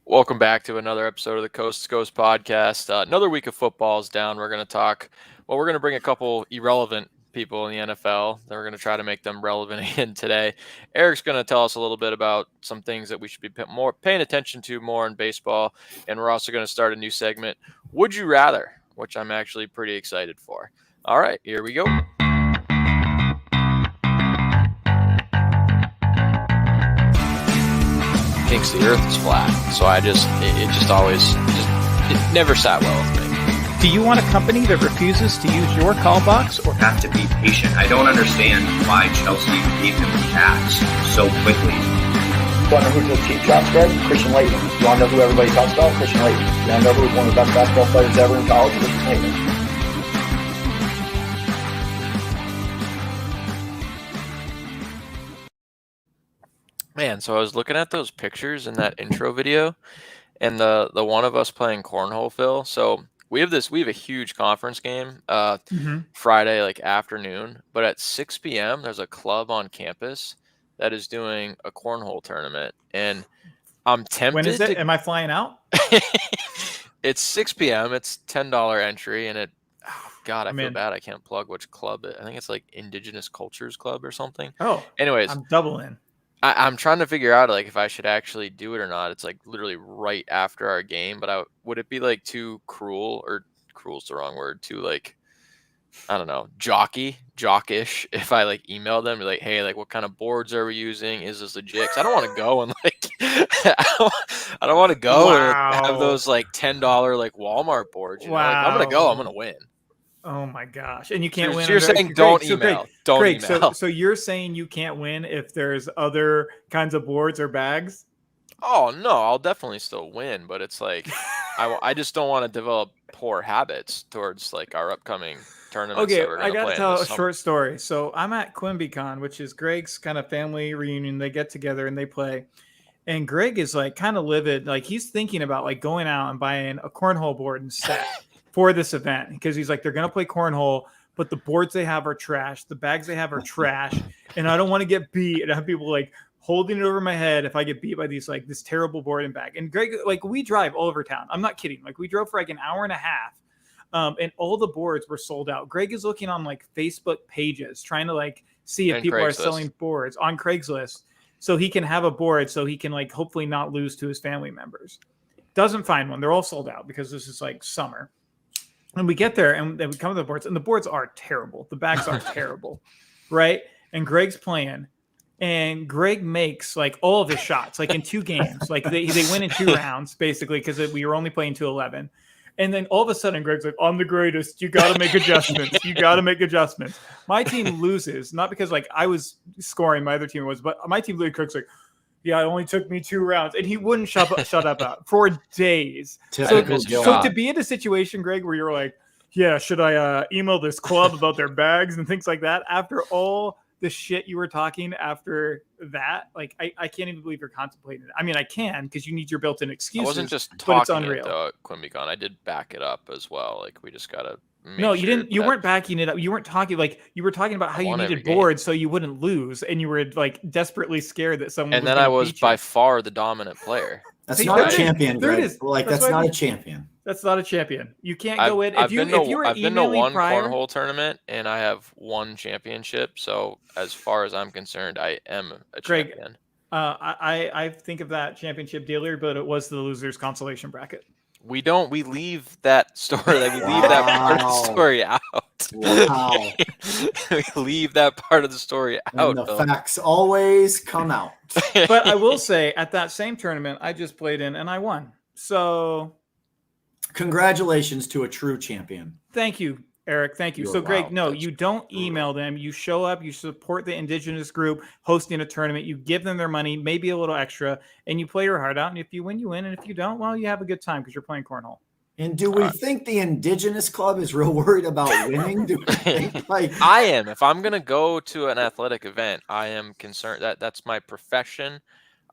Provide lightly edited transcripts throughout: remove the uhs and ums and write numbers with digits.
Welcome back to another episode of the Coast to Coast podcast. Another week of football is down. We're going to bring a couple irrelevant people in the NFL. Then we're going to try to make them relevant again today. Eric's going to tell us a little bit about some things that we should be paying attention to more in baseball. And we're also going to start a new segment, Would You Rather, which I'm actually pretty excited for. All right, here we go. Thinks the earth is flat, so it never sat well with me. Do you want a company that refuses to use your call box or have to be patient? I don't understand why Chelsea gave him cats so quickly. You want to know who the cheap shots, Greg? Christian Laettner. You want to know who everybody talks about? Christian Laettner. You want to know who was one of the best basketball players ever in college? Christian Laettner. Man, so I was looking at those pictures in that intro video, and the one of us playing cornhole, Phil. So we have a huge conference game Friday afternoon, but at 6 p.m. there's a club on campus that is doing a cornhole tournament, and I'm tempted. When is it? Am I flying out? It's 6 p.m. It's $10 entry, and I feel bad. I can't plug which club I think it's Indigenous Cultures Club or something. Oh, anyways, I'm double in. I'm trying to figure out if I should actually do it or not. It's literally right after our game, but would it be too cruel, or cruel's the wrong word, too I don't know, jockish if I email them be hey, what kind of boards are we using? Is this legit? 'Cause I don't want to go and I don't want to go and have those $10 Walmart boards. You know? I'm gonna go. I'm gonna win. Oh my gosh! And you can't win. So you're saying don't email. Don't email. So you're saying you can't win if there's other kinds of boards or bags? Oh no, I'll definitely still win, but it's I just don't want to develop poor habits towards our upcoming tournaments. Okay, I got to tell a short story. So I'm at QuimbyCon, which is Greg's kind of family reunion. They get together and they play. And Greg is kind of livid. He's thinking about going out and buying a cornhole board and set for this event, because he's they're going to play cornhole, but the boards they have are trash. The bags they have are trash. And I don't want to get beat and have people holding it over my head if I get beat by these this terrible board and bag. And Greg, we drive all over town. I'm not kidding. We drove for an hour and a half. And all the boards were sold out. Greg is looking on Facebook pages, trying to see if people are selling boards on Craigslist so he can have a board so he can hopefully not lose to his family members. Doesn't find one. They're all sold out because this is summer. And we get there and we come to the boards, and the boards are terrible. The bags are terrible, right? And Greg's playing, and Greg makes all of his shots in two games. They win in 2 rounds basically because we were only playing to 11. And then all of a sudden Greg's I'm the greatest. You got to make adjustments. You got to make adjustments. My team loses, not because I was scoring, my other team was, but my team literally Kirk's yeah, it only took me 2 rounds. And he wouldn't shut up for days. So to be in a situation, Greg, where you're yeah, should I email this club about their bags and things like that? After all the shit you were talking after that, I can't even believe you're contemplating it. I mean, I can, because you need your built-in excuses. I wasn't just talking it though at QuimbyCon. I did back it up as well. We just got to you didn't. You weren't backing it up. You weren't talking you were talking about how you needed boards so you wouldn't lose, and you were desperately scared that someone. And then I was by far the dominant player. That's not a champion, Greg. That's not a champion. That's not a champion. You can't go in. I've been to one cornhole tournament, and I have 1 championship. So as far as I'm concerned, I am a champion. I think of that championship daily, but it was the loser's consolation bracket. We leave that story. We leave that part of the story out. Wow. We leave that part of the story out. And the facts always come out. But I will say, at that same tournament I just played in, and I won. So congratulations to a true champion. Thank you, Eric. Thank you. So Greg, no, you don't email them. You show up, you support the Indigenous group hosting a tournament. You give them their money, maybe a little extra, and you play your heart out. And if you win, you win. And if you don't, well, you have a good time because you're playing cornhole. And do we think the Indigenous Club is real worried about winning? Do we think, I am. If I'm going to go to an athletic event, I am concerned that's my profession.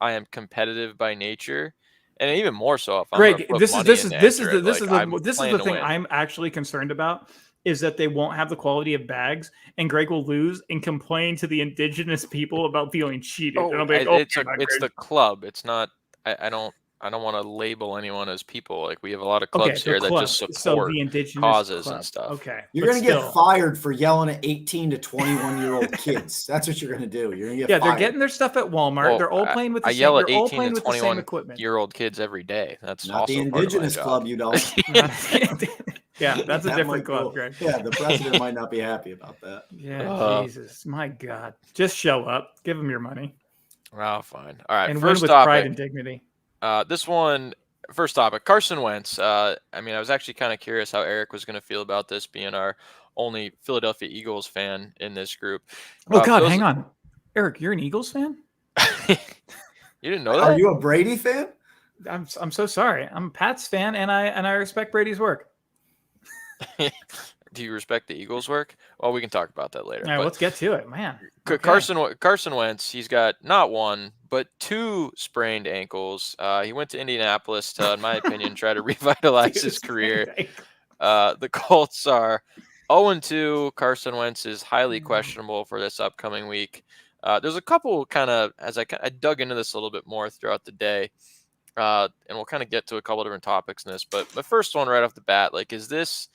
I am competitive by nature. And even more so if I'm Greg, this is the thing I'm actually concerned about, is that they won't have the quality of bags, and Greg will lose and complain to the Indigenous people about feeling cheated. Oh, and I'll be it's the club. It's not. I don't. I don't want to label anyone as people. Like we have a lot of Okay, clubs so here that club. just So support the indigenous causes club. and stuff. Okay. You're but going to get still. fired for yelling at 18 to 21-year-old kids. That's what you're going to do. You're going to get Yeah, fired. they're getting their stuff at Walmart. Well, they're all playing with the I same. yell at They're all 18 playing to with the same 21 equipment. year old kids every day. That's Not also the part of my indigenous job. club, you don't. Yeah, that's a That different might club, go- Greg. Yeah, the president might not be happy about that. Yeah, Jesus, my God, just show up, give them your money, Oh, fine. All right. and win First with topic. pride and dignity. This one, first topic, Carson Wentz. I mean, I was actually kind of curious how Eric was going to feel about this, being our only Philadelphia Eagles fan in this group. Oh God, hang on, Eric, you're an Eagles fan? You didn't know that? Are you a Brady fan? I'm so sorry. I'm a Pats fan, and I respect Brady's work. Do you respect the Eagles' work? Well, we can talk about that later. All right, but let's get to it, man. Okay. Carson Wentz, he's got not one but two sprained ankles. He went to Indianapolis to, in my opinion, try to revitalize his career. The Colts are 0-2. Carson Wentz is highly questionable for this upcoming week. There's a couple kind of, as I dug into this a little bit more throughout the day, and we'll kind of get to a couple different topics in this. But the first one right off the bat, like, is this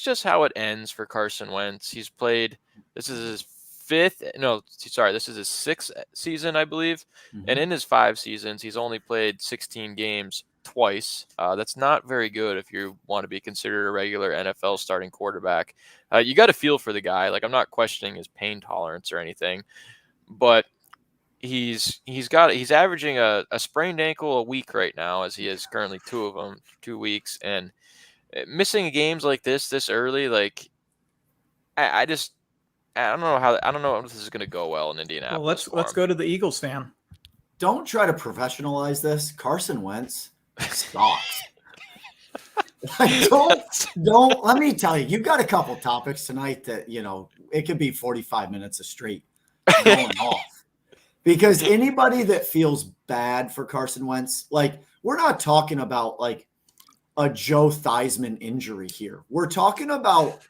just how it ends for Carson Wentz? He's played, this is his sixth season, I believe. Mhm. And in his 5 seasons, he's only played 16 games twice. That's not very good if you want to be considered a regular NFL starting quarterback. You got to feel for the guy. Like, I'm not questioning his pain tolerance or anything, but he's averaging a sprained ankle a week right now, as he is currently 2 of them, 2 weeks, and missing games like this early, like I don't know if this is going to go well in Indianapolis. Well, let's go to the Eagles fan. Don't try to professionalize this. Carson Wentz sucks. Don't. Let me tell you, you've got a couple topics tonight that, it could be 45 minutes of straight going off. Because anybody that feels bad for Carson Wentz, like, we're not talking about like a Joe Theismann injury here. We're talking about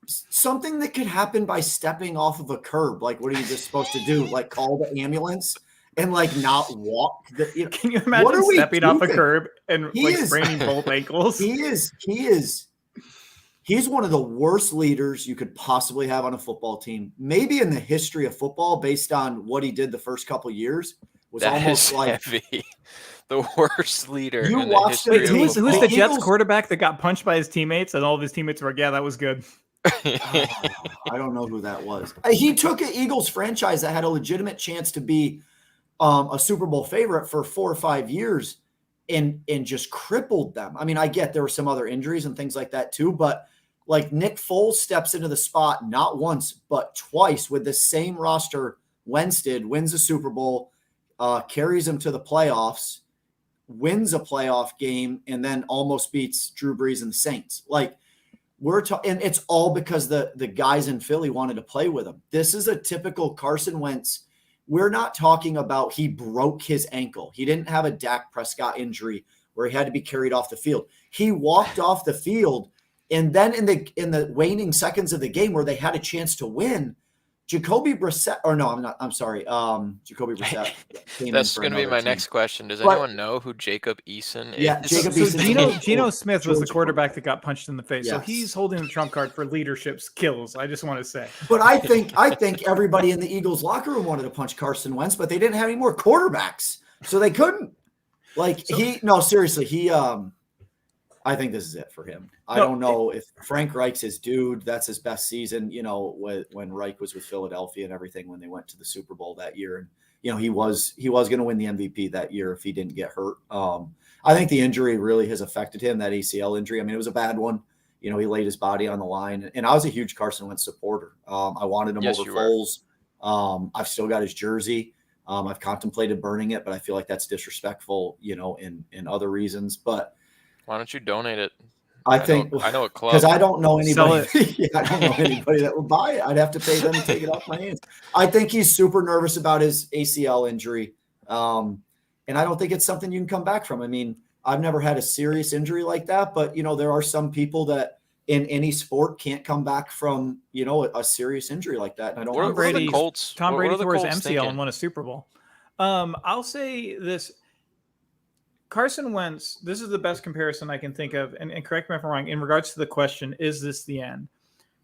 something that could happen by stepping off of a curb. Like, what are you just supposed to do? Like, call the ambulance and like not walk? Can you imagine stepping off a curb and spraining both ankles? He's one of the worst leaders you could possibly have on a football team, maybe in the history of football, based on what he did the first couple of years. Was that almost like heavy. The worst leader. You in the watched history it. of Who's football. the Jets quarterback that got punched by his teammates, and all of his teammates were like, "Yeah, that was good." I don't know who that was. He took an Eagles franchise that had a legitimate chance to be a Super Bowl favorite for 4 or 5 years and just crippled them. I mean, I get there were some other injuries and things like that too, but like Nick Foles steps into the spot not once, but twice with the same roster Wentz did, wins a Super Bowl, carries them to the playoffs, wins a playoff game, and then almost beats Drew Brees and the Saints. Like, and it's all because the guys in Philly wanted to play with him. This is a typical Carson Wentz. We're not talking about he broke his ankle. He didn't have a Dak Prescott injury where he had to be carried off the field. He walked off the field, and then in the waning seconds of the game where they had a chance to win, Jacoby Brissett, or no, I'm sorry. Jacoby Brissett. That's going to be my next question. Does anyone know who Jacob Eason is? Yeah, Jacob So Eason. Geno Smith was the quarterback that got punched in the face. Yes. So he's holding the trump card for leadership skills. I just want to say. But I think everybody in the Eagles locker room wanted to punch Carson Wentz, but they didn't have any more quarterbacks, so they couldn't. Seriously, I think this is it for him. I don't know if Frank Reich's his dude. That's his best season, when Reich was with Philadelphia and everything, when they went to the Super Bowl that year. And, he was going to win the MVP that year if he didn't get hurt. I think the injury really has affected him, that ACL injury. I mean, it was a bad one. He laid his body on the line. And I was a huge Carson Wentz supporter. I wanted him over Foles. I've still got his jersey. I've contemplated burning it, but I feel like that's disrespectful, in other reasons. But why don't you donate it? I know a club, because I don't know anybody. I don't know anybody that would buy it. I'd have to pay them to take it off my hands. I think he's super nervous about his ACL injury, and I don't think it's something you can come back from. I mean, I've never had a serious injury like that, but there are some people that in any sport can't come back from a serious injury like that. And I don't. Tom Brady tore his MCL thinking? and won a Super Bowl. I'll say this. Carson Wentz, this is the best comparison I can think of, and correct me if I'm wrong, in regards to the question, is this the end?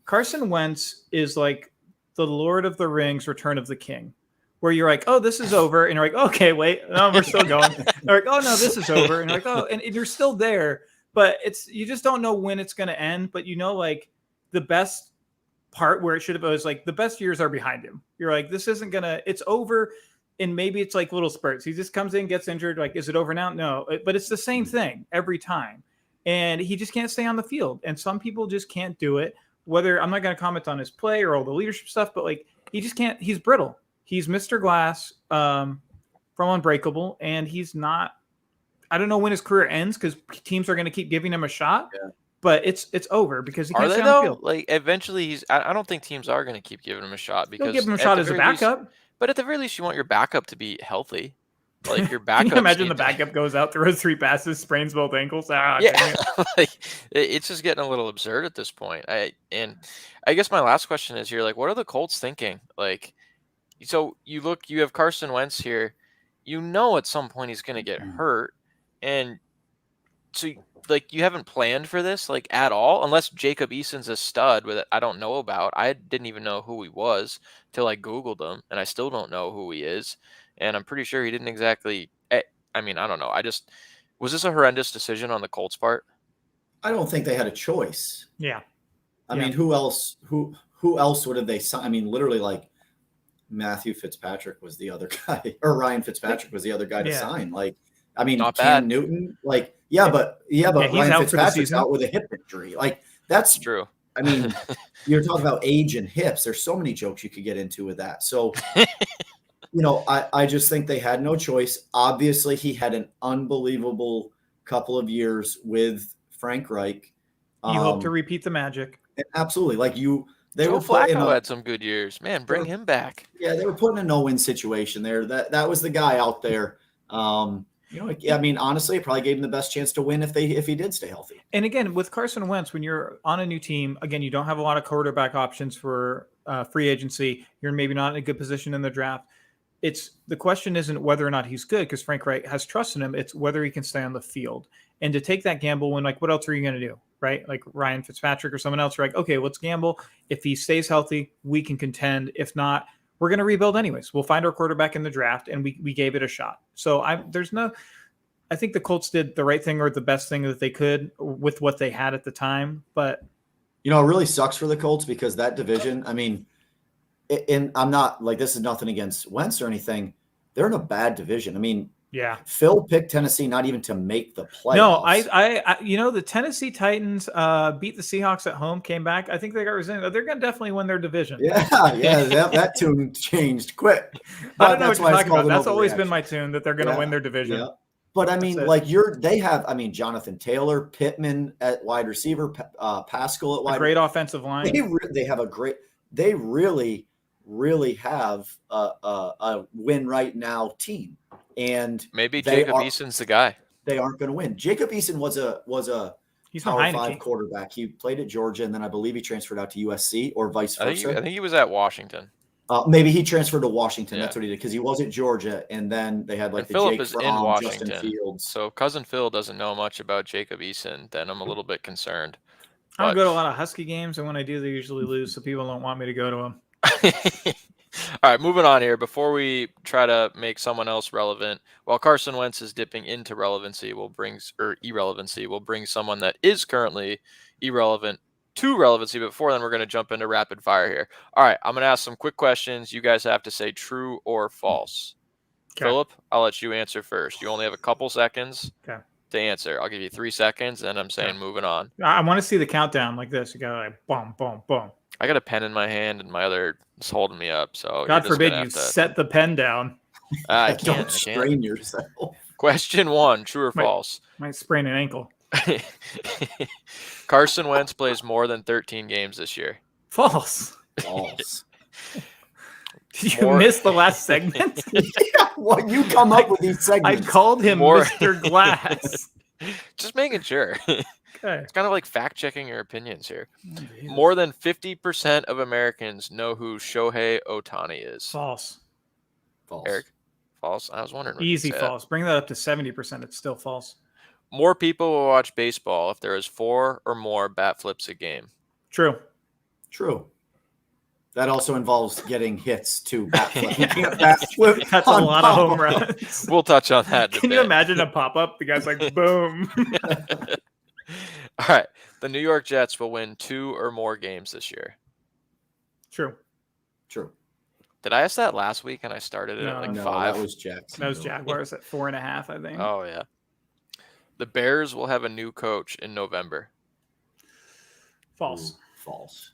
Carson Wentz is like the Lord of the Rings, Return of the King, where you're like, oh, this is over. And you're like, okay, wait, no, we're still going. They're like, oh, no, this is over. And you're like, oh, and you're still there. But you just don't know when it's going to end. But like the best part where it should have been was like the best years are behind him. You're like, this isn't going to, it's over. And maybe it's like little spurts. He just comes in, gets injured. Like, is it over now? No, but it's the same thing every time. And he just can't stay on the field. And some people just can't do it. Whether I'm not going to comment on his play or all the leadership stuff, but like he just can't. He's brittle. He's Mr. Glass from Unbreakable, and he's not. I don't know when his career ends because teams are going to keep giving him a shot, but it's over because he can't stay on the field. Like eventually, I don't think teams are going to keep giving him a shot because they'll give him a shot as a backup. But at the very least, you want your backup to be healthy. Like your backup. Can you imagine the backup goes out, throws 3 passes, sprains both ankles? Yeah, like, it's just getting a little absurd at this point. I guess my last question is here: like, what are the Colts thinking? Like, so you have Carson Wentz here. At some point he's going to get hurt, and so like you haven't planned for this like at all, unless Jacob Eason's a stud with it. I don't know about. I didn't even know who he was till I Googled him, and I still don't know who he is. And I'm pretty sure he didn't exactly. I mean, I don't know. Was this a horrendous decision on the Colts' part? I don't think they had a choice. Yeah. I mean, who else? Who else would have they signed? I mean, literally, like Matthew Fitzpatrick was the other guy, or Ryan Fitzpatrick was the other guy to sign. Like, I mean, not Cam bad. Newton. Like, but Ryan Fitzpatrick's out with a hip injury. Like, that's true. I mean, you're talking about age and hips. There's so many jokes you could get into with that. So. I just think they had no choice. Obviously, he had an unbelievable couple of years with Frank Reich. You hope to repeat the magic. Absolutely. Like Joe Flacco had some good years. Man, bring him back. Yeah, they were put in a no-win situation there. That was the guy out there. I mean, honestly, it probably gave him the best chance to win if he did stay healthy. And again, with Carson Wentz, when you're on a new team, again, you don't have a lot of quarterback options for free agency. You're maybe not in a good position in the draft. The question isn't whether or not he's good because Frank Reich has trust in him. It's whether he can stay on the field. And to take that gamble when, like, what else are you going to do, right? Like Ryan Fitzpatrick or someone else, you're like, okay, let's gamble. If he stays healthy, we can contend. If not, we're going to rebuild anyways. We'll find our quarterback in the draft, and we gave it a shot. So I think the Colts did the right thing or the best thing that they could with what they had at the time. But, it really sucks for the Colts because that division, I mean, and I'm not like this is nothing against Wentz or anything. They're in a bad division. I mean, Phil picked Tennessee not even to make the playoffs. No, I the Tennessee Titans beat the Seahawks at home, came back. I think they got resented. They're going to definitely win their division. Yeah, that tune changed quick. I don't know what you're talking about. That's always been my tune that they're going to win their division. Yeah. But I mean, they have Jonathan Taylor, Pittman at wide receiver, Pascal at wide. Great offensive line. They really have a win right now team, and maybe Jacob Eason's the guy. They aren't going to win. Jacob Eason was a Power 5 quarterback. He played at Georgia, and then I believe he transferred out to USC or vice versa. I think he was at Washington. Maybe he transferred to Washington. Yeah. That's what he did because he was at Georgia, and then they had like the Phillip Jake is Fromm, in Washington. Justin Fields. So cousin Phil doesn't know much about Jacob Eason. Then I'm a little bit concerned. I don't go to a lot of Husky games, and when I do, they usually lose, so people don't want me to go to them. All right, moving on here. Before we try to make someone else relevant, while Carson Wentz is dipping into irrelevancy, we'll bring someone that is currently irrelevant to relevancy. But before then, we're going to jump into rapid fire here. All right, I'm going to ask some quick questions. You guys have to say true or false. Okay. Philip, I'll let you answer first. You only have a couple seconds to answer. I'll give you 3 seconds, and I'm saying moving on. I want to see the countdown like this. You got like boom, boom, boom. I got a pen in my hand, and my other is holding me up. So God forbid you set the pen down. I can't. Don't strain yourself. Question 1, true or false? Might sprain an ankle. Carson Wentz plays more than 13 games this year. False. False. Did you miss the last segment? Yeah, well, you come up with these segments. I called him Mr. Glass. Just making sure. Okay. It's kind of like fact-checking your opinions here. More than 50% of Americans know who Shohei Ohtani is. False. False. Eric? False. I was wondering. When you'd Easy say false. Bring that up to 70%. It's still false. that. More people will watch baseball if there is 4 or more bat flips a game. True. True. That also involves getting hits to bat flip. You can't bat flip. That's a on lot of home pop-up. runs. We'll touch on that. In a Can you bit. imagine a pop-up? The guy's like, boom. All right. The New York Jets will win 2 or more games this year. True. True. Did I ask that last week and I started it at like No, 5? that was Jackson. That was Jaguars at 4.5, I think. Oh, yeah. The Bears will have a new coach in November. False. Ooh, false.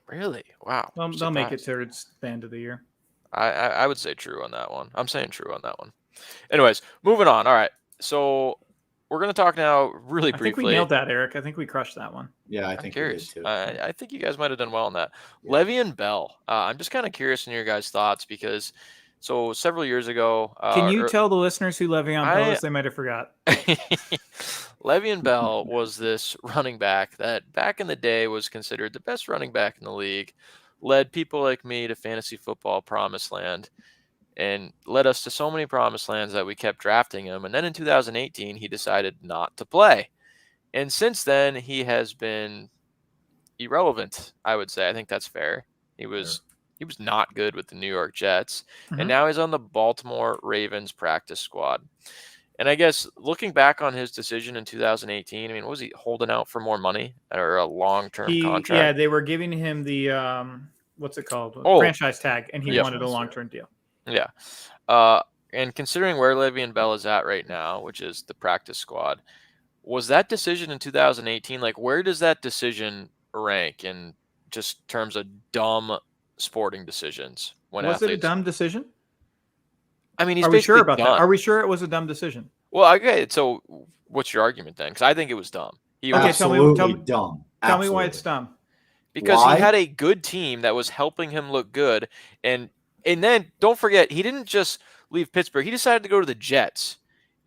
Really? Wow. They'll make it towards the end of the year. I would say true on that one. I'm saying true on that one. Anyways, moving on. All right. So we're going to talk now really briefly. I think we nailed that, Eric. I think we crushed that one. Yeah, I I'm think curious. we did too. I think you guys might have done well on that. Yeah. Le'Veon Bell. I'm just kind of curious in your guys' thoughts because so several years ago. Can you tell the listeners who Le'Veon Bell is? They might have forgot. Le'Veon Bell was this running back that back in the day was considered the best running back in the league, led people like me to fantasy football promised land, and led us to so many promised lands that we kept drafting him. And then in 2018, he decided not to play. And since then, he has been irrelevant, I would say. I think that's fair. He was not good with the New York Jets, and now he's on the Baltimore Ravens practice squad. And I guess looking back on his decision in 2018, I mean, was he holding out for more money or a long-term contract? Yeah, they were giving him the what's it called? Franchise tag, and he wanted a long-term deal. Yeah. And considering where Le'Veon Bell is at right now, which is the practice squad, was that decision in 2018, like where does that decision rank in just terms of dumb sporting decisions? Was it a dumb decision? I mean, are we sure about that? Are we sure it was a dumb decision? Well, okay. So, what's your argument then? Because I think it was dumb. Absolutely dumb. Absolutely. Tell me why it's dumb. Because he had a good team that was helping him look good, and then don't forget, he didn't just leave Pittsburgh. He decided to go to the Jets,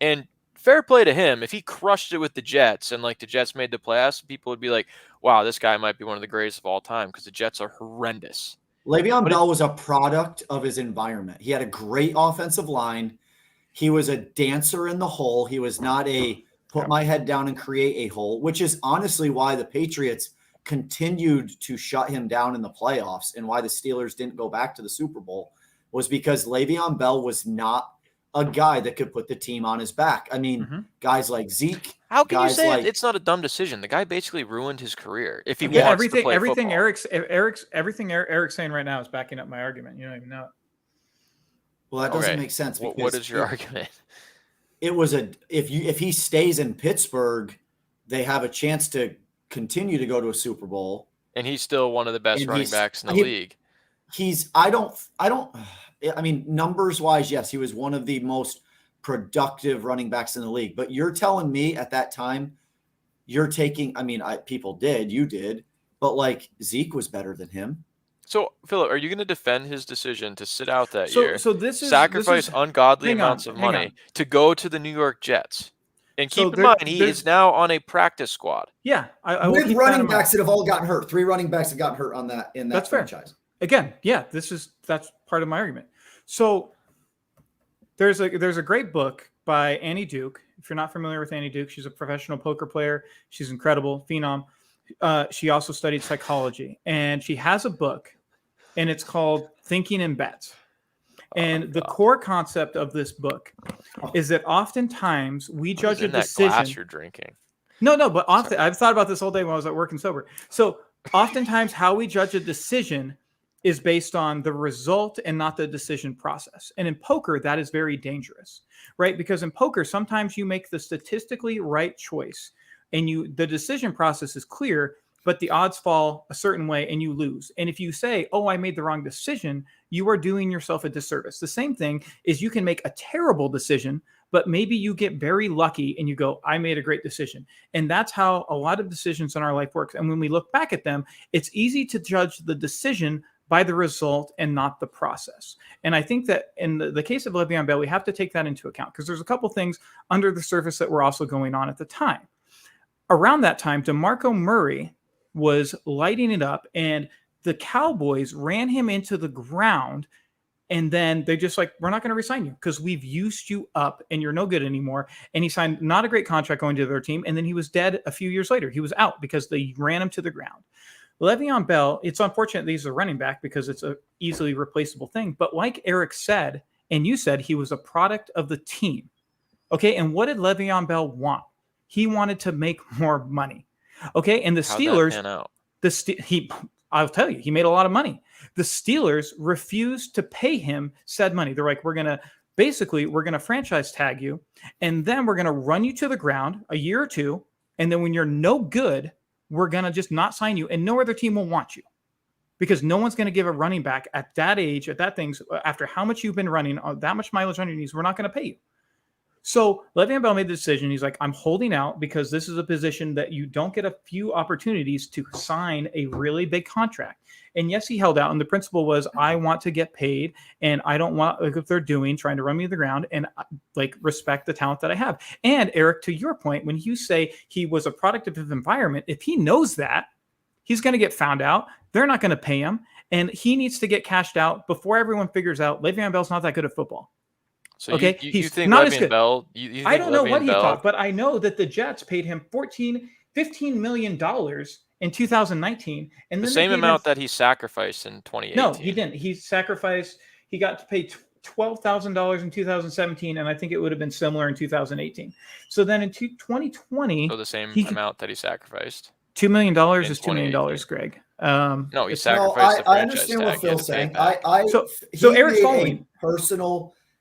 and fair play to him. If he crushed it with the Jets and like the Jets made the playoffs, people would be like, "Wow, this guy might be one of the greatest of all time," because the Jets are horrendous. Le'Veon Bell was a product of his environment. He had a great offensive line. He was a dancer in the hole. He was not a put my head down and create a hole, which is honestly why the Patriots continued to shut him down in the playoffs and why the Steelers didn't go back to the Super Bowl was because Le'Veon Bell was not a guy that could put the team on his back. I mean, guys like Zeke. How can you say it's not a dumb decision? The guy basically ruined his career. If he wants to play everything football. everything Eric's saying right now is backing up my argument. You don't even know it. Well, that doesn't make sense. What is your argument? It was if he stays in Pittsburgh, they have a chance to continue to go to a Super Bowl. And he's still one of the best running backs in the league. I mean, numbers wise, yes, he was one of the most productive running backs in the league. But you're telling me at that time, you're taking, you did, but like Zeke was better than him. So, Philip, are you going to defend his decision to sit out that year? So this is sacrifice ungodly amounts of money to go to the New York Jets. And keep in mind, he is now on a practice squad. Yeah, with running backs that have all gotten hurt. 3 running backs have gotten hurt in that franchise. Fair. Again, yeah, that's part of my argument. So there's a great book by Annie Duke. If you're not familiar with Annie Duke, she's a professional poker player. She's incredible, phenom. She also studied psychology, and she has a book, and it's called Thinking in Bets. And the core concept of this book is that oftentimes we judge a decision. That glass you're drinking. No, but often I've thought about this all day when I was at work and sober. So oftentimes how we judge a decision is based on the result and not the decision process. And in poker, that is very dangerous, right? Because in poker, sometimes you make the statistically right choice and the decision process is clear, but the odds fall a certain way and you lose. And if you say, oh, I made the wrong decision, you are doing yourself a disservice. The same thing is you can make a terrible decision, but maybe you get very lucky and you go, I made a great decision. And that's how a lot of decisions in our life works. And when we look back at them, it's easy to judge the decision by the result and not the process. And I think that in the case of Le'Veon Bell, we have to take that into account because there's a couple things under the surface that were also going on at the time. Around that time, DeMarco Murray was lighting it up and the Cowboys ran him into the ground And then they just like, we're not going to resign you because we've used you up and you're no good anymore. And he signed not a great contract going to their team. And then he was dead a few years later. He was out because they ran him to the ground. Le'Veon Bell, it's unfortunate that he's a running back because it's a easily replaceable thing. But like Eric said, and you said, he was a product of the team. Okay. And what did Le'Veon Bell want? He wanted to make more money. Okay. And the Steelers, I'll tell you, he made a lot of money. The Steelers refused to pay him said money. They're like, we're going to franchise tag you. And then we're going to run you to the ground a year or two. And then when you're no good, we're going to just not sign you. And no other team will want you because no one's going to give a running back at that age, at that things, after how much you've been running, that much mileage on your knees, we're not going to pay you. So Le'Veon Bell made the decision. He's like, I'm holding out because this is a position that you don't get a few opportunities to sign a really big contract. And yes, he held out. And the principle was, I want to get paid and I don't want, like if they're trying to run me to the ground and like respect the talent that I have. And Eric, to your point, when you say he was a product of his environment, if he knows that, he's going to get found out. They're not going to pay him. And he needs to get cashed out before everyone figures out Le'Veon Bell's not that good at football. So okay, you think not Le'Veon Bell? You think I don't know what he Bell, thought, but I know that the Jets paid him $15 million in 2019, and the then same amount that he sacrificed in 2018. No, he didn't. He sacrificed. He got to pay $12,000 in 2017, and I think it would have been similar in 2018. So then in 2020, so the same amount that he sacrificed. $2 million is $2 million, Greg. No, he sacrificed. I understand what Phil's saying. So Eric's following.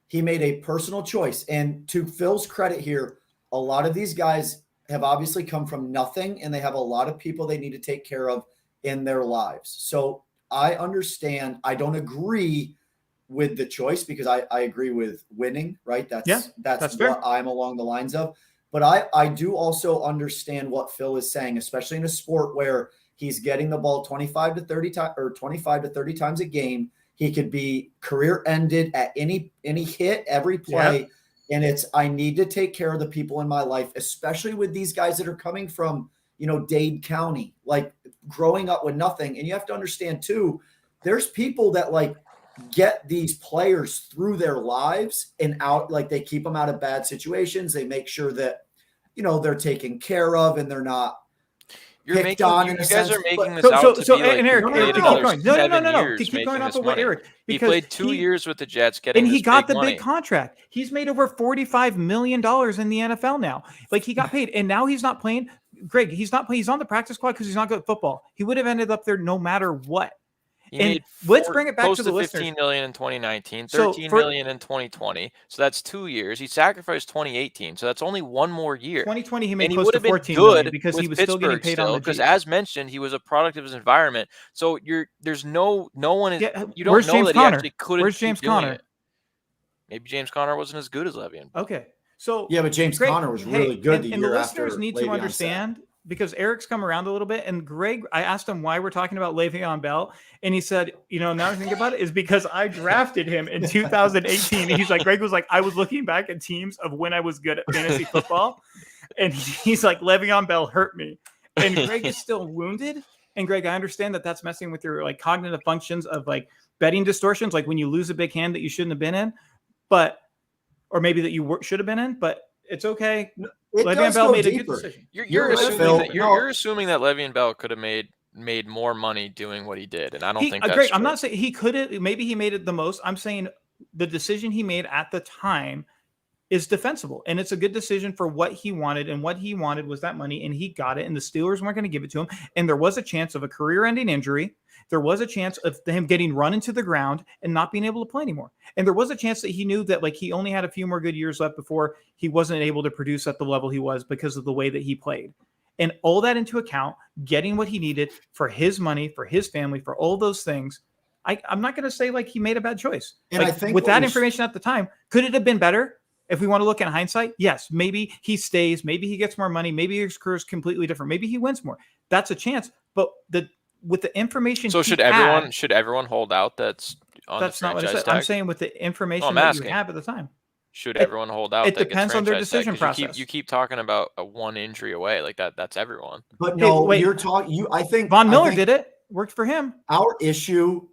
He made a personal choice. And to Phil's credit here, a lot of these guys have obviously come from nothing and they have a lot of people they need to take care of in their lives. So I understand. I don't agree with the choice because I agree with winning, right? That's what fair. I'm along the lines of. But I do also understand what Phil is saying, especially in a sport where he's getting the ball 25 to 30 times a game. He could be career ended at any hit, every play. Yeah. And I need to take care of the people in my life, especially with these guys that are coming from, Dade County, like growing up with nothing. And you have to understand too, there's people that like get these players through their lives and out, like they keep them out of bad situations. They make sure that, they're taken care of and they're not, you guys are making this out to be like and Eric, no. To keep going off of what Eric, because he played 2 years with the Jets, getting and he got the money. big contract. He's made over $45 million in the NFL now. Like he got paid, and now he's not playing. Greg, he's not playing. He's on the practice squad because he's not good at football. He would have ended up there no matter what. Let's bring it back to the listeners. $15 million in 2019, $13 million in 2020. So that's 2 years. He sacrificed 2018. So that's only one more year. 2020, he made close to $14 million because he was still getting paid on the G. Because as mentioned, he was a product of his environment. So there's no one is. You don't Where's know James that Conner? he actually couldn't. Where's James Conner? Maybe James Conner wasn't as good as Le'Veon. Okay, so yeah, but James Conner was really good. And the listeners need to understand. Because Eric's come around a little bit, and Greg, I asked him why we're talking about Le'Veon Bell, and he said, now I think about it, is because I drafted him in 2018. And he's like, Greg was like, I was looking back at teams of when I was good at fantasy football, and he's like, Le'Veon Bell hurt me, and Greg is still wounded. And Greg, I understand that that's messing with your like cognitive functions of like betting distortions, like when you lose a big hand that you shouldn't have been in, or maybe that you should have been in, but it's okay. Le'Veon Bell made a good decision. You're assuming that Le'Veon Bell could have made more money doing what he did, and I don't think that's Greg, true. I'm not saying he could have. Maybe he made it the most. I'm saying the decision he made at the time is defensible, and it's a good decision for what he wanted, and what he wanted was that money, and he got it, and the Steelers weren't going to give it to him, and there was a chance of a career-ending injury. There was a chance of him getting run into the ground and not being able to play anymore. And there was a chance that he knew that like he only had a few more good years left before he wasn't able to produce at the level he was because of the way that he played. And all that into account, getting what he needed for his money, for his family, for all those things, I'm not going to say like he made a bad choice. And like, I think with that information at the time, could it have been better? If we want to look in hindsight, yes, maybe he stays, maybe he gets more money, maybe his career is completely different, maybe he wins more. That's a chance. But with the information, so should everyone hold out? That's not what I said. I'm saying with the information that you have at the time. Should everyone hold out? It depends on their decision process. You keep talking about a one injury away like that. That's everyone. But no, you're talking. I think Von Miller did it. Worked for him. Our issue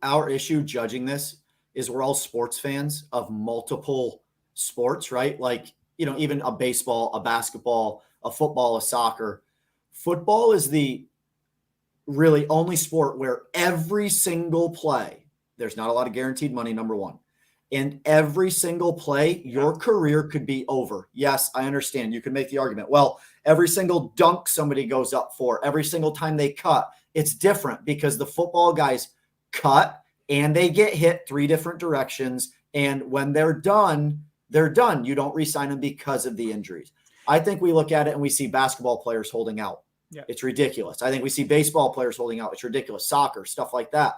judging this is we're all sports fans of multiple sports, right? Like, even a baseball, a basketball, a football, a soccer. Football is the really only sport where every single play, there's not a lot of guaranteed money, number one. And every single play, your career could be over. Yes, I understand. You can make the argument. Well, every single dunk somebody goes up for, every single time they cut, it's different because the football guys cut and they get hit 3 different directions. And when they're done, they're done. You don't re-sign them because of the injuries. I think we look at it and we see basketball players holding out. Yeah. It's ridiculous. I think we see baseball players holding out. It's ridiculous. Soccer, stuff like that.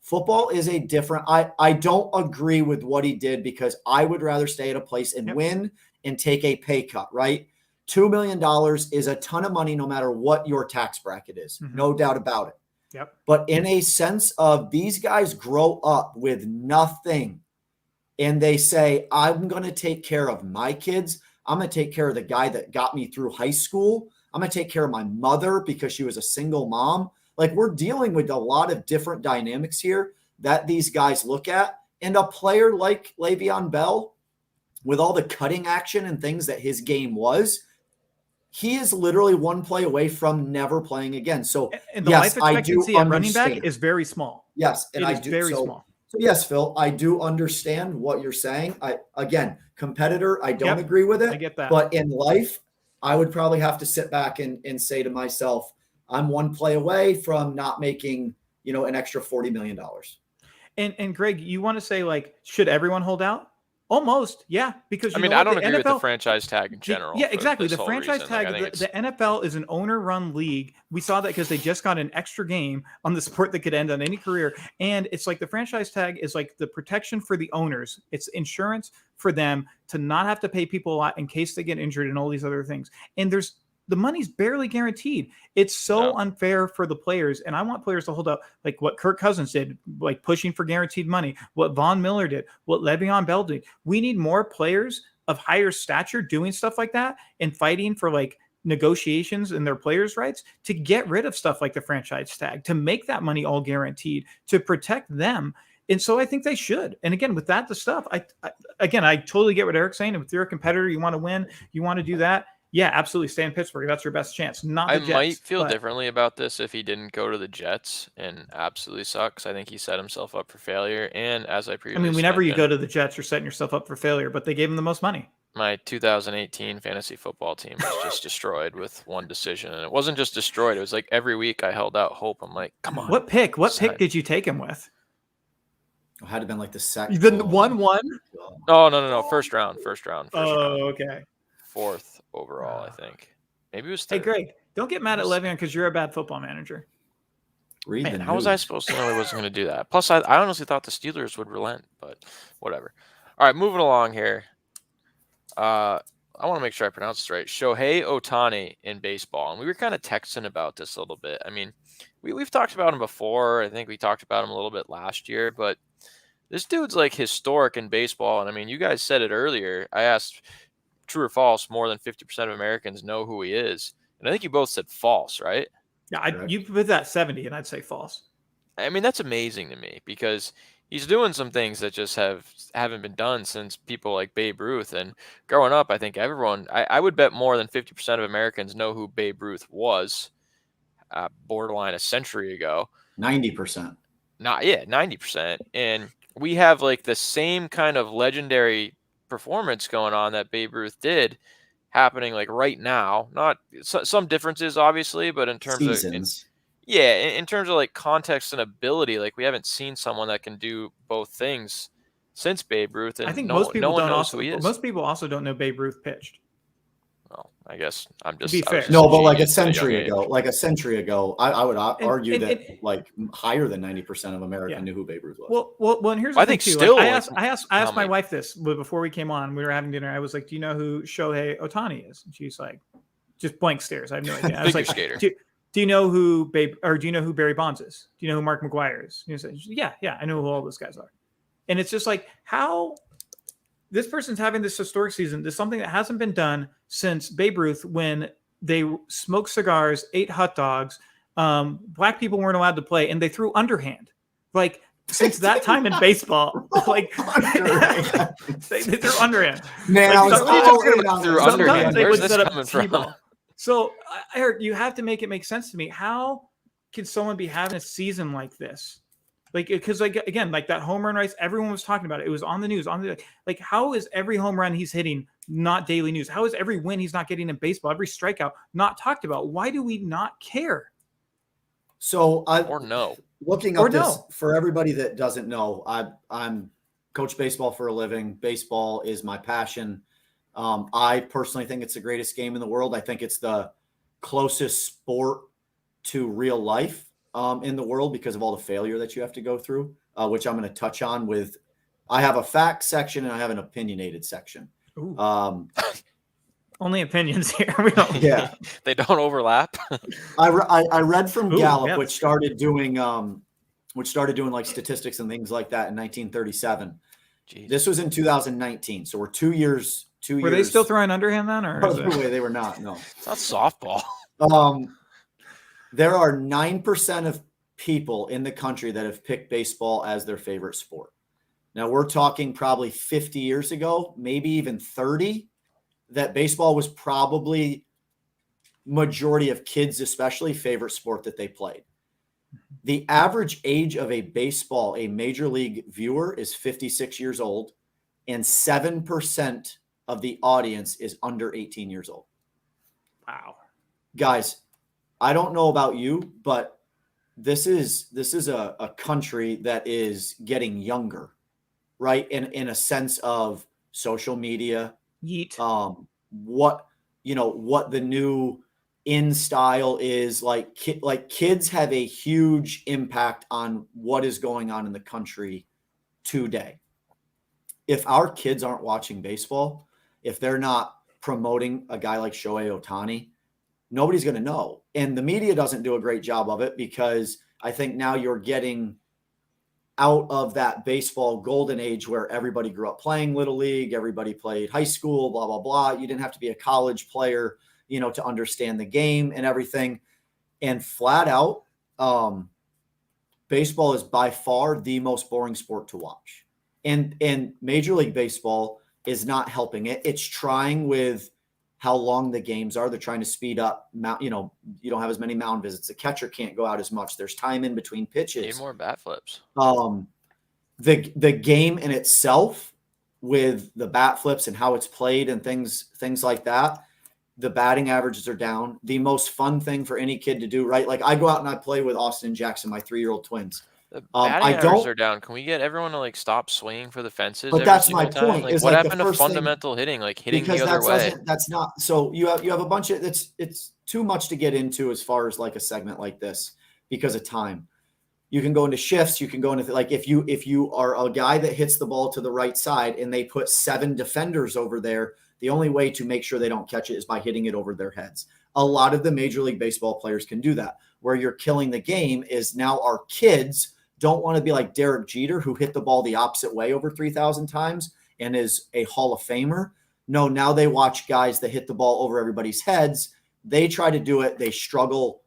Football is a different. I don't agree with what he did because I would rather stay at a place and win and take a pay cut, right? $2 million is a ton of money no matter what your tax bracket is. No doubt about it. Yep. But in a sense of these guys grow up with nothing and they say, I'm going to take care of my kids. I'm going to take care of the guy that got me through high school. I'm going to take care of my mother because she was a single mom. Like, we're dealing with a lot of different dynamics here that these guys look at. And a player like Leveon Bell, with all the cutting action and things that his game was, he is literally one play away from never playing again. So, and the yes, life I do expectancy at running understand. back is very small. Yes, and it I is do very so, small. So yes, Phil, I do understand what you're saying. Again, competitor, I don't agree with it. I get that. But in life, I would probably have to sit back and say to myself, I'm one play away from not making, an extra $40 million. And Greg, you want to say, like, should everyone hold out? Almost, yeah. Because I don't agree with the franchise tag in general. Yeah, exactly. The franchise reason. tag, the NFL is an owner-run league. We saw that because they just got an extra game on the sport that could end on any career. And it's like the franchise tag is like the protection for the owners. It's insurance for them to not have to pay people a lot in case they get injured and all these other things. And the money's barely guaranteed. It's so unfair for the players. And I want players to hold up, like what Kirk Cousins did, like pushing for guaranteed money, what Von Miller did, what Le'Veon Bell did. We need more players of higher stature doing stuff like that and fighting for like negotiations and their players' rights to get rid of stuff like the franchise tag, to make that money all guaranteed, to protect them. And so I think they should. And again, with that, the stuff, I totally get what Eric's saying. If you're a competitor, you want to win, you want to do that. Yeah, absolutely. Stay in Pittsburgh. That's your best chance. Not the Jets. I might feel differently about this if he didn't go to the Jets and absolutely sucks. I think he set himself up for failure. And as I previously whenever you go to the Jets, you're setting yourself up for failure, but they gave him the most money. My 2018 fantasy football team was just destroyed with one decision. And it wasn't just destroyed. It was like every week I held out hope. I'm like, come on. What pick did you take him with? It had to been like the second. The 1-1? Oh, no. First round. Okay. 4th overall, I think. Maybe it was 3rd. Hey, Greg, don't get mad at Le'Veon because you're a bad football manager. Man, how was I supposed to know he wasn't going to do that? Plus, I honestly thought the Steelers would relent, but whatever. All right, moving along here. I want to make sure I pronounce this right. Shohei Ohtani in baseball. And we were kind of texting about this a little bit. I mean, we've talked about him before. I think we talked about him a little bit last year, but this dude's like historic in baseball. And I mean, you guys said it earlier. I asked true or false, more than 50% of Americans know who he is. And I think you both said false, right? Yeah, you put that 70 and I'd say false. I mean, that's amazing to me because he's doing some things that just haven't been done since people like Babe Ruth. And growing up, I think I would bet more than 50% of Americans know who Babe Ruth was borderline a century ago. 90%. 90%. And we have like the same kind of legendary performance going on that Babe Ruth did happening like right now. Not some differences obviously, but in terms Seasons. in terms of like context and ability, like we haven't seen someone that can do both things since Babe Ruth. And I think most people most people also don't know Babe Ruth pitched. Well, I guess I'm just be fair. No, but like a century ago, I would argue that like higher than 90% of America knew who Babe Ruth was. Well, and here's the thing too. Still, I asked my wife this before we came on. We were having dinner. I was like, "Do you know who Shohei Ohtani is?" And she's like, "Just blank stares. I have no idea." I was like, skater. Do you know who do you know who Barry Bonds is? Do you know who Mark McGwire is? You know, yeah, I know who all those guys are. And it's just like how this person's having this historic season. There's something that hasn't been done since Babe Ruth, when they smoked cigars, ate hot dogs. Black people weren't allowed to play, and they threw underhand. Like since that time in baseball. Like they threw underhand. Man, Like, I was somebody all just in on threw this. underhand. Sometimes they Where's would this set up coming from? T-ball. So Eric, you have to make it make sense to me. How can someone be having a season like this? Like, because like again, like that home run race, everyone was talking about it. It was on the news. Like, how is every home run he's hitting not daily news? How is every win he's not getting in baseball, every strikeout not talked about? Why do we not care? So looking up this for everybody that doesn't know, I'm coach baseball for a living. Baseball is my passion. I personally think it's the greatest game in the world. I think it's the closest sport to real life in the world because of all the failure that you have to go through, which I'm going to touch on with. I have a fact section and I have an opinionated section. Only opinions here. We don't. Yeah, they don't overlap. I read from Gallup, yeah, which started doing like statistics and things like that in 1937. Jeez. This was in 2019, so we're 2 years. Were they still throwing underhand then, or? By the way, they were not. No, it's not softball. There are 9% of people in the country that have picked baseball as their favorite sport. Now we're talking probably 50 years ago, maybe even 30, that baseball was probably majority of kids, especially favorite sport that they played. The average age of a major league viewer is 56 years old, and 7% of the audience is under 18 years old. Wow. Guys, I don't know about you, but this is a country that is getting younger, right? In a sense of social media, Yeet. what the new in style is like kids have a huge impact on what is going on in the country today. If our kids aren't watching baseball, if they're not promoting a guy like Shohei Ohtani, nobody's going to know. And the media doesn't do a great job of it because I think now you're getting out of that baseball golden age where everybody grew up playing Little League, everybody played high school, blah, blah, blah. You didn't have to be a college player, to understand the game and everything. And flat out, baseball is by far the most boring sport to watch. And Major League Baseball is not helping it. It's trying with how long the games are. They're trying to speed up. You don't have as many mound visits. The catcher can't go out as much. There's time in between pitches. Need more bat flips. The game in itself, with the bat flips and how it's played and things like that, the batting averages are down. The most fun thing for any kid to do, right? Like I go out and I play with Austin and Jackson, my 3-year-old twins. The batting averages are down. Can we get everyone to stop swinging for the fences? But that's my point. Like, what happened to fundamental hitting? Like hitting the other way. That's not. So you have a bunch of it's too much to get into as far as like a segment like this because of time. You can go into shifts. You can go into like if you are a guy that hits the ball to the right side and they put 7 defenders over there, the only way to make sure they don't catch it is by hitting it over their heads. A lot of the Major League Baseball players can do that. Where you're killing the game is now our kids don't want to be like Derek Jeter, who hit the ball the opposite way over 3,000 times and is a Hall of Famer. No, now they watch guys that hit the ball over everybody's heads. They try to do it. They struggle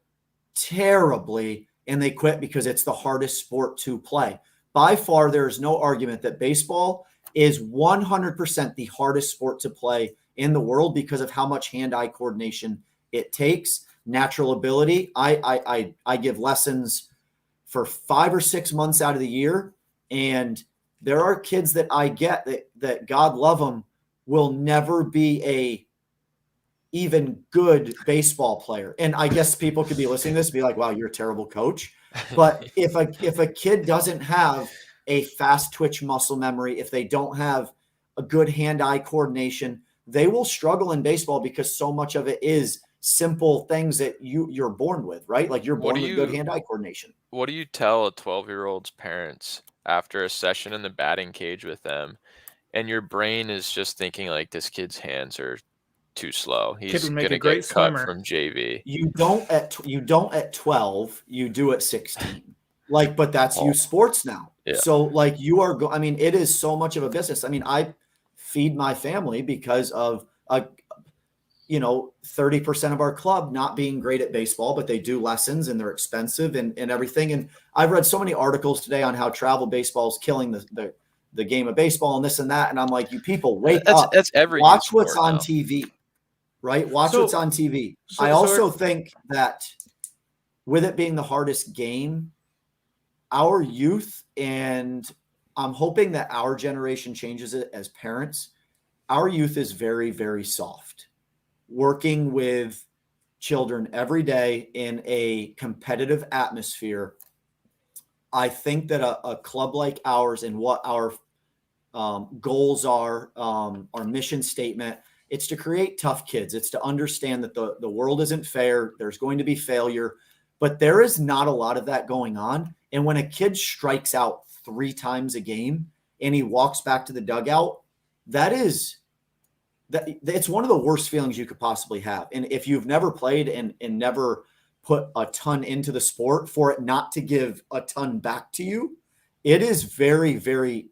terribly and they quit because it's the hardest sport to play. By far, there is no argument that baseball is 100% the hardest sport to play in the world because of how much hand-eye coordination it takes, natural ability. I give lessons for 5 or 6 months out of the year, and there are kids that I get that God love them will never be a even good baseball player. And I guess people could be listening to this and be like, wow, you're a terrible coach. But if a kid doesn't have a fast twitch muscle memory, if they don't have a good hand-eye coordination, they will struggle in baseball because so much of it is simple things that you're born with, right? Like you're born with good hand-eye coordination. What do you tell a 12-year-old's parents after a session in the batting cage with them, and your brain is just thinking like this kid's hands are too slow. He's going to get cut from JV. You don't at 12, you do at 16. Like, but that's youth sports now. Yeah. So like you are, it is so much of a business. I feed my family because of 30% of our club not being great at baseball, but they do lessons and they're expensive and everything. And I've read so many articles today on how travel baseball is killing the game of baseball and this and that. And I'm like, you people wake up, That's every watch what's sport on now. TV, right? Watch what's on TV. I also think that with it being the hardest game, our youth, and I'm hoping that our generation changes it as parents, our youth is very, very soft. Working with children every day in a competitive atmosphere, I think that a club like ours and what our goals are, our mission statement, it's to create tough kids. It's to understand that the world isn't fair. There's going to be failure, but there is not a lot of that going on. And when a kid strikes out 3 times a game and he walks back to the dugout, it's one of the worst feelings you could possibly have. And if you've never played and never put a ton into the sport, for it not to give a ton back to you, it is very, very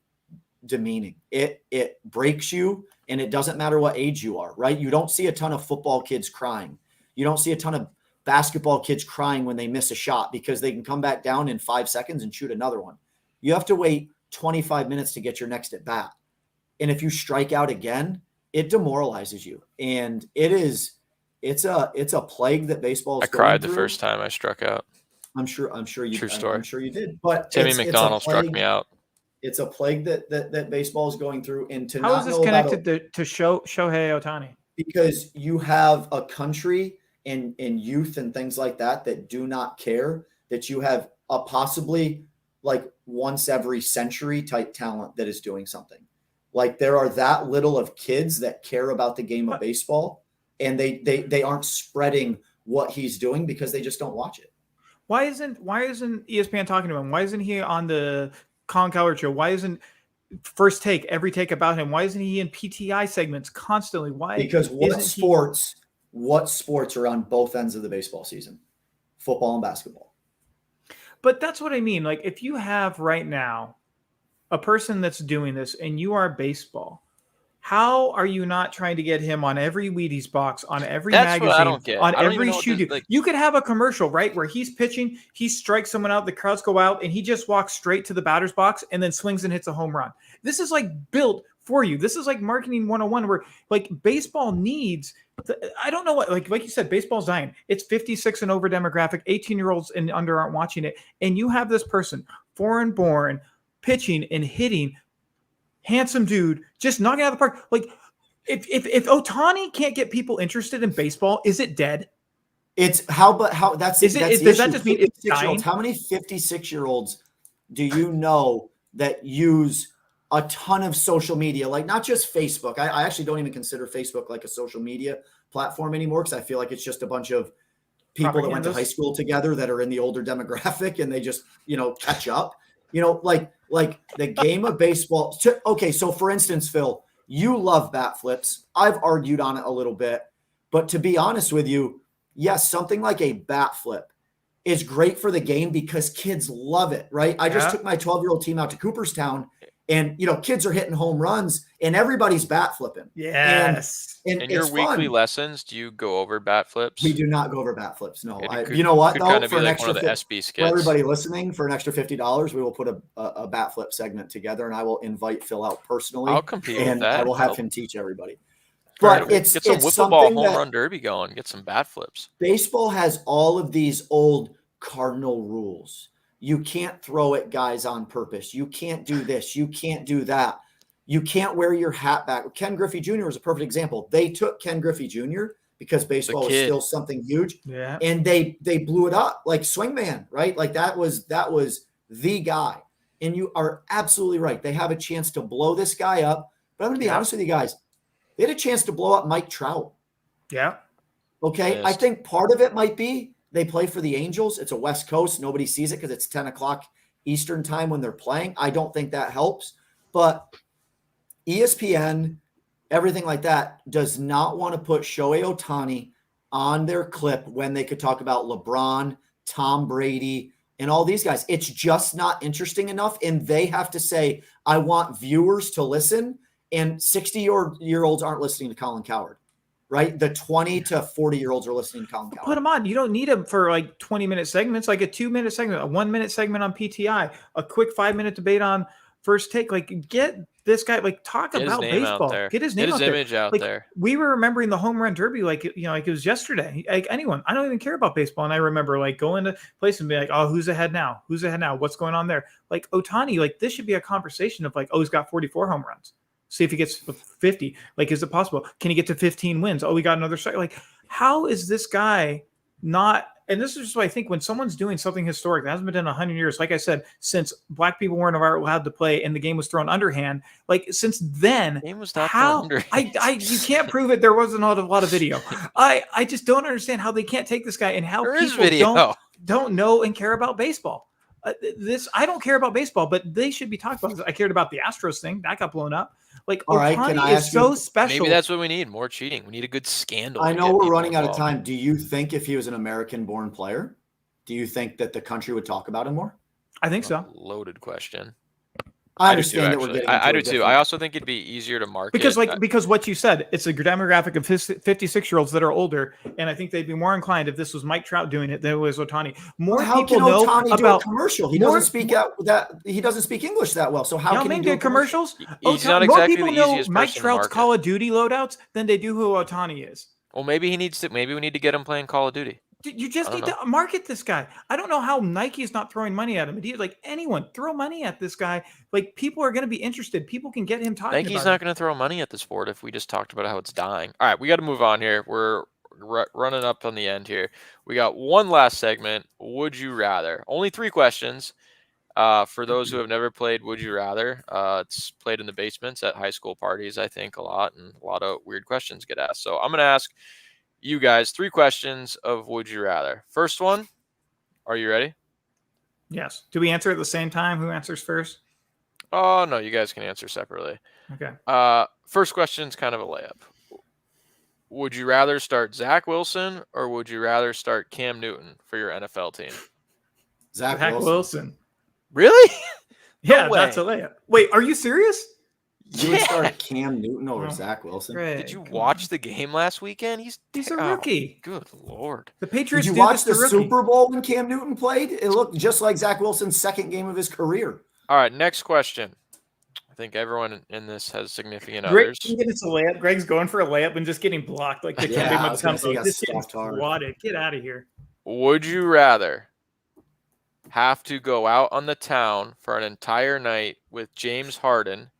demeaning. It breaks you, and it doesn't matter what age you are, right? You don't see a ton of football kids crying. You don't see a ton of basketball kids crying when they miss a shot because they can come back down in 5 seconds and shoot another one. You have to wait 25 minutes to get your next at bat. And if you strike out again, it demoralizes you. And it's a plague that baseball is I cried going the through. first time I struck out. I'm sure you True story. I'm sure you did. But Timmy it's McDonald struck me out. It's a plague that baseball is going through. And to how not is this know about connected to Shohei Ohtani? because you have a country and youth and things like that do not care, that you have a possibly like once every century type talent that is doing something. Like there are that little of kids that care about the game of baseball, and they aren't spreading what he's doing because they just don't watch it. Why isn't ESPN talking to him? Why isn't he on the Colin Cowherd show? Why isn't First Take, every take about him? Why isn't he in PTI segments constantly? Why? Because what sports are on both ends of the baseball season? Football and basketball. But that's what I mean. Like if you have right now a person that's doing this and you are baseball, how are you not trying to get him on every Wheaties box, on every magazine, what I don't get. on I don't every even know shoe? like, you could have a commercial, right, where he's pitching, he strikes someone out, the crowds go out, and he just walks straight to the batter's box and then swings and hits a home run. This is like built for you. This is like marketing 101, where like baseball needs. I don't know what, like you said, baseball's dying. It's 56 and over demographic. 18-year-olds and under aren't watching it, and you have this person, foreign born, pitching and hitting. Handsome dude, just knocking out of the park. Like, if Ohtani can't get people interested in baseball, is it dead? That's the does issue. that just mean it's dying? How many 56-year-olds do you know that use a ton of social media? Like not just Facebook. I actually don't even consider Facebook like a social media platform anymore, because I feel like it's just a bunch of people that went to high school together that are in the older demographic, and they just catch up. Like the game of baseball. Okay, so for instance, Phil, you love bat flips. I've argued on it a little bit, but to be honest with you, yes, something like a bat flip is great for the game because kids love it, right? I just took my 12-year-old team out to Cooperstown, and kids are hitting home runs and everybody's bat flipping. Yes. And in your it's weekly fun. lessons, do you go over bat flips? We do not go over bat flips. No. You know what, though? Kind of for be an like extra one of the SB skits. For everybody listening, for an extra $50, we will put a bat flip segment together, and I will invite Phil out personally. I'll compete with and that. I will have him teach everybody. But get some wiffle ball home run derby going. Get some bat flips. Baseball has all of these old cardinal rules. You can't throw at guys on purpose. You can't do this. You can't do that. You can't wear your hat back. Ken Griffey Jr. was a perfect example. They took Ken Griffey Jr. because baseball was still something huge. Yeah. And they blew it up like Swingman, right? Like that was the guy. And you are absolutely right. They have a chance to blow this guy up. But I'm going to be honest with you guys. They had a chance to blow up Mike Trout. Yeah. Okay. I think part of it might be they play for the Angels. It's a West Coast. Nobody sees it because it's 10 o'clock Eastern time when they're playing. I don't think that helps. But ESPN, everything like that, does not want to put Shohei Ohtani on their clip when they could talk about LeBron, Tom Brady, and all these guys. It's just not interesting enough. And they have to say, I want viewers to listen. And 60-year-olds aren't listening to Colin Cowherd. right? The 20 to 40-year-olds are listening to Colin Cowherd. Put them on. You don't need them for like 20-minute segments, like a 2-minute segment, a 1-minute segment on PTI, a quick 5-minute debate on First Take. Like, get this guy, like, talk about baseball. Get his name out there. Image out like, there. We were remembering the home run derby, like, like it was yesterday. Like anyone, I don't even care about baseball. And I remember like going to place and be like, oh, who's ahead now? Who's ahead now? What's going on there? Like Ohtani, like this should be a conversation of like, oh, he's got 44 home runs. See if he gets 50. Like, is it possible? Can he get to 15 wins? Oh, we got another strike. Like, how is this guy not? And this is just why I think when someone's doing something historic that hasn't been done in 100 years, like I said, since black people weren't allowed to play and the game was thrown underhand, like since then, The game was not thrown underhand. you can't prove it. There wasn't a lot of video. I just don't understand how they can't take this guy and how There is people video. don't know and care about baseball. I don't care about baseball, but they should be talking about this. I cared about the Astros thing that got blown up. Like, All right, can I Ohtani ask is so you- special. Maybe that's what we need. More cheating. We need a good scandal. I to know get we're people running out of involved. time. Do you think if he was an American-born player, do you think that the country would talk about him more? I think so. Loaded question. I do too, understand that we're actually. getting. I into do a too. different- I also think it'd be easier to market Because what you said, it's a demographic of 56-year-olds that are older, and I think they'd be more inclined if this was Mike Trout doing it than it was Ohtani. More How people can know Ohtani do a about commercial? He more- doesn't speak out that. He doesn't speak English that well. So how Yao can he Ming do a did commercials. He's Ohtani- not more exactly people the know easiest Mike person to Trout's market. Call of Duty loadouts than they do who Ohtani is. Well, maybe he needs to. Maybe we need to get him playing Call of Duty. Dude, you just I don't need to market this guy. I don't know how Nike's not throwing money at him. Like anyone, throw money at this guy. Like people are going to be interested. People can get him talking. Nike's about not going to throw money at the sport if we just talked about how it's dying. All right, we got to move on here. We're running up on the end here. We got one last segment. Would you rather? Only 3 questions. For those who have never played Would You Rather, it's played in the basements at high school parties, I think, a lot, and a lot of weird questions get asked. So I'm going to ask you guys 3 questions of Would You Rather. First one, are you ready? Yes. Do we answer at the same time? Who answers first? Oh, no, you guys can answer separately. Okay. First question's kind of a layup. Would you rather start Zach Wilson or would you rather start Cam Newton for your NFL team? Zach Zach Wilson. Really? Yeah, way. that's a layup. Wait, are you serious? You would start Cam Newton over Oh, Zach Wilson. Greg, Did you come watch on. the game last weekend? He's He's a oh, rookie. Good Lord. The Did Patriots you do watch this to the rookie. Super Bowl when Cam Newton played? It looked just like Zach Wilson's second game of his career. All right, next question. I think everyone in this has significant Greg, others. it's a layup. Greg's going for a layup and just getting blocked like the Yeah, Kembe I was gonna say he Mutombo. got This getting stuffed hard. swatted. Get out of here. Would you rather have to go out on the town for an entire night with James Harden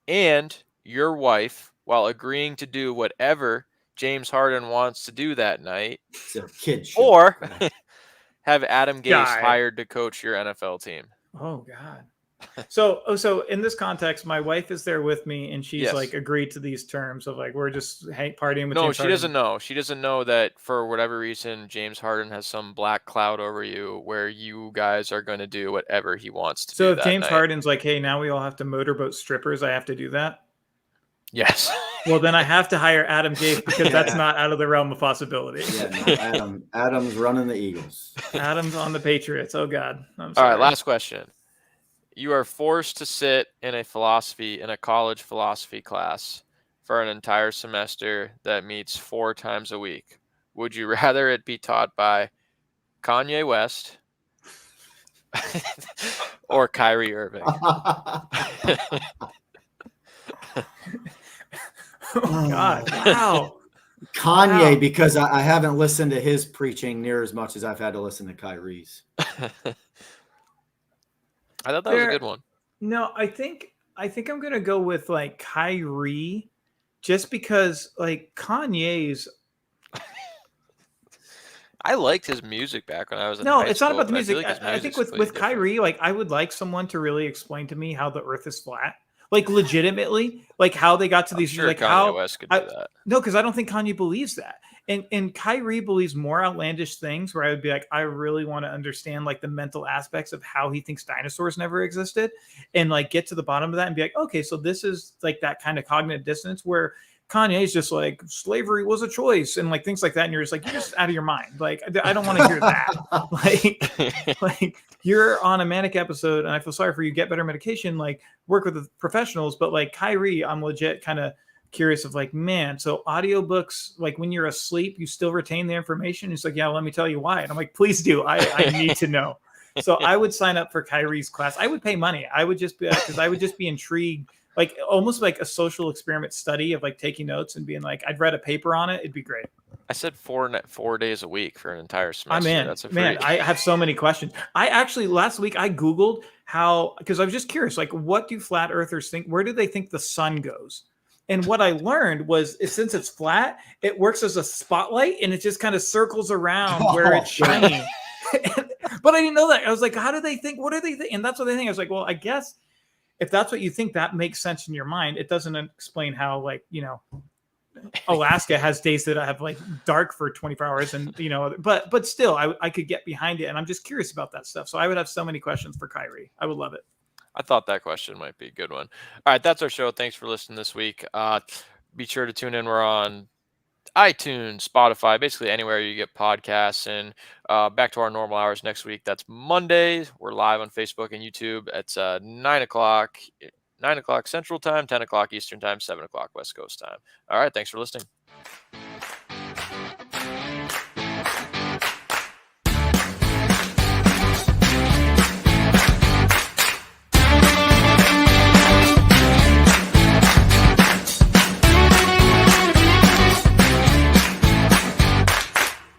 and your wife while agreeing to do whatever James Harden wants to do that night, It's a kid show. or Right. have Adam Gase Guy. hired to coach your NFL team? Oh God. So in this context, my wife is there with me, and she's Yes. like agreed to these terms of like we're just partying with. No, James she Harden. doesn't know. She doesn't know that for whatever reason, James Harden has some black cloud over you where you guys are going to do whatever he wants to So do if that James night. Harden's like, hey, now we all have to motorboat strippers, I have to do that. Yes. Well, then I have to hire Adam Gase because that's Yeah. not out of the realm of possibility. Yeah, no, Adam's running the Eagles. Adam's on the Patriots. Oh God. I'm All sorry. right, last question. You are forced to sit in a college philosophy class for an entire semester that meets 4 times a week. Would you rather it be taught by Kanye West or Kyrie Irving? Oh God. Wow. Kanye, Wow. because I haven't listened to his preaching near as much as I've had to listen to Kyrie's. I thought that was a good one. No, I think I'm gonna go with like Kyrie, just because like Kanye's. I liked his music back when I was in No, high it's not school, about the but I feel music. like his I think music's with completely different. Kyrie, like I would like someone to really explain to me how the Earth is flat, like legitimately, like how they got to I'm these, sure like Kanye how. West could do I- that. No, because I don't think Kanye believes that. And Kyrie believes more outlandish things where I would be like, I really want to understand like the mental aspects of how he thinks dinosaurs never existed and like get to the bottom of that and be like, okay, so this is like that kind of cognitive dissonance where Kanye's just like slavery was a choice and like things like that. And you're just like, you're just out of your mind. Like, I don't want to hear that. like you're on a manic episode and I feel sorry for you. Get better medication, like work with the professionals. But like Kyrie, I'm legit kind of curious of like, man, so audiobooks, like when you're asleep, you still retain the information. He's like, yeah, let me tell you why. And I'm like, please do. I need to know. So I would sign up for Kyrie's class. I would pay money. I would just be, because I would just be intrigued, like almost like a social experiment study of like taking notes and being like, I'd read a paper on it. It'd be great. I said 4 days a week for an entire semester. I'm in. That's a Man, I have so many questions. I actually last week I Googled how, because I was just curious, like what do flat earthers think? Where do they think the sun goes? And what I learned was since it's flat, it works as a spotlight and it just kind of circles around where it's shining. But I didn't know that. I was like, how do they think? What do they think? And that's what they think. I was like, well, I guess if that's what you think, that makes sense in your mind. It doesn't explain how, like, you know, Alaska has days that I have like dark for 24 hours and, you know, but still I could get behind it. And I'm just curious about that stuff. So I would have so many questions for Kyrie. I would love it. I thought that question might be a good one. All right, that's our show. Thanks for listening this week. Be sure to tune in. We're on iTunes, Spotify, basically anywhere you get podcasts. And back to our normal hours next week. That's Monday. We're live on Facebook and YouTube. It's 9 o'clock Central Time, 10 o'clock Eastern Time, 7 o'clock West Coast Time. All right, thanks for listening.